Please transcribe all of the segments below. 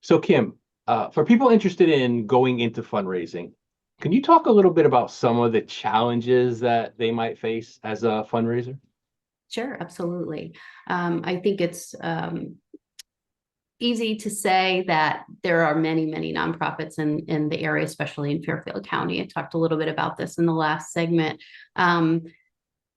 So Kim, for people interested in going into fundraising, can you talk a little bit about some of the challenges that they might face as a fundraiser? Sure, absolutely. I think it's easy to say that there are many, many nonprofits in the area, especially in Fairfield County. I talked a little bit about this in the last segment. Um,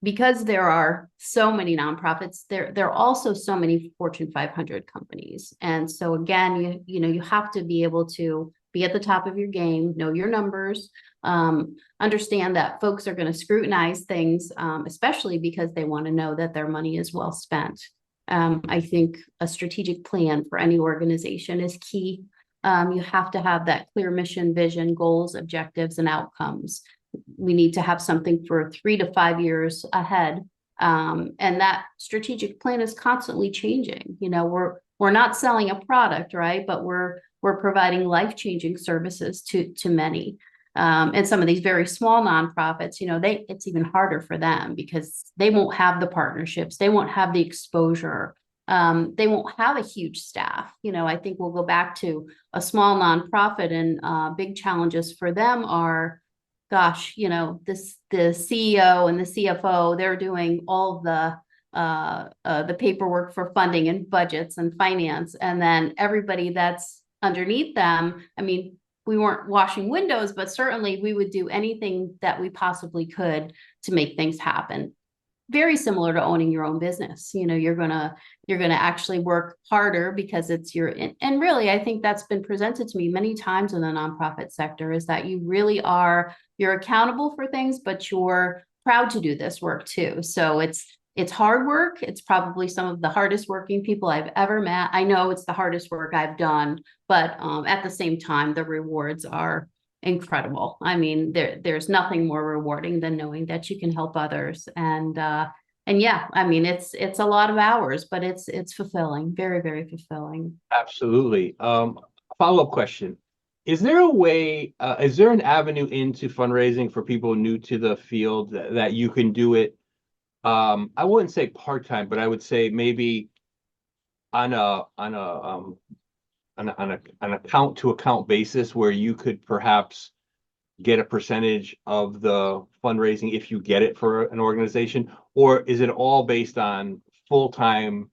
because there are so many nonprofits, there are also so many Fortune 500 companies. And so again, you have to be able to be at the top of your game, know your numbers, understand that folks are going to scrutinize things, especially because they want to know that their money is well spent. I think a strategic plan for any organization is key. You have to have that clear mission, vision, goals, objectives, and outcomes. We need to have something for 3 to 5 years ahead. And that strategic plan is constantly changing. We're not selling a product, right? But we're providing life-changing services to many. And some of these very small nonprofits, it's even harder for them because they won't have the partnerships, they won't have the exposure, they won't have a huge staff. I think we'll go back to a small nonprofit, and big challenges for them are, gosh, the CEO and the CFO, they're doing all the paperwork for funding and budgets and finance, and then everybody that's underneath them. I mean, we weren't washing windows, but certainly we would do anything that we possibly could to make things happen. Very similar to owning your own business. You're gonna actually work harder because it's and really, I think that's been presented to me many times in the nonprofit sector, is that you're accountable for things, but you're proud to do this work too. So it's hard work. It's probably some of the hardest working people I've ever met. I know it's the hardest work I've done, but at the same time, the rewards are incredible. I mean, there's nothing more rewarding than knowing that you can help others. And yeah, I mean, it's a lot of hours, but it's fulfilling, very, very fulfilling. Absolutely. Follow-up question. Is there an avenue into fundraising for people new to the field that you can do it? I wouldn't say part-time, but I would say maybe on a on a an account to account basis where you could perhaps get a percentage of the fundraising if you get it for an organization, or is it all based on full-time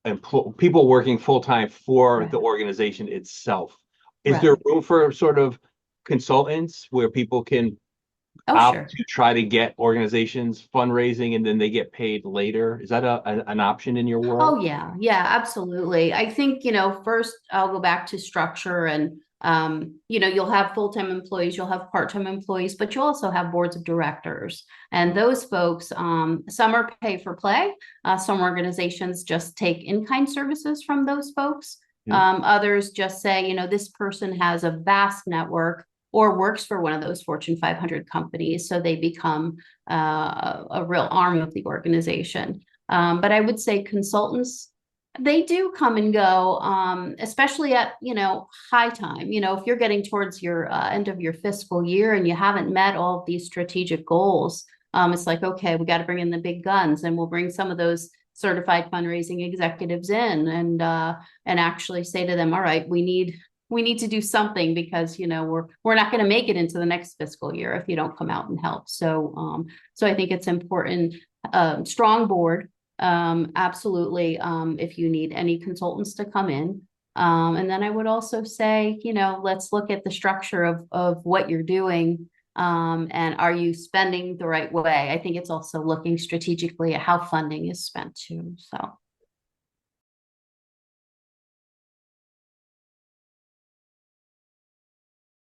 and people working full-time for the Right. organization itself? Is there Right. room for sort of consultants where people can Oh, opt sure. to try to get organizations fundraising and then they get paid later? Is that an option in your world? Oh yeah, yeah, absolutely. I think, first I'll go back to structure, and you'll have full-time employees, you'll have part-time employees, but you also have boards of directors. And those folks, some are pay for play. Some organizations just take in-kind services from those folks. Hmm. Others just say, this person has a vast network or works for one of those Fortune 500 companies, so they become a real arm of the organization. But I would say consultants, they do come and go, especially at, high time. If you're getting towards your end of your fiscal year and you haven't met all of these strategic goals, it's like, okay, we got to bring in the big guns, and we'll bring some of those certified fundraising executives in, and actually say to them, all right, we need to do something, because we're not going to make it into the next fiscal year if you don't come out and help. So I think it's important. Strong board, absolutely. If you need any consultants to come in. And then I would also say, let's look at the structure of what you're doing. And are you spending the right way? I think it's also looking strategically at how funding is spent too. So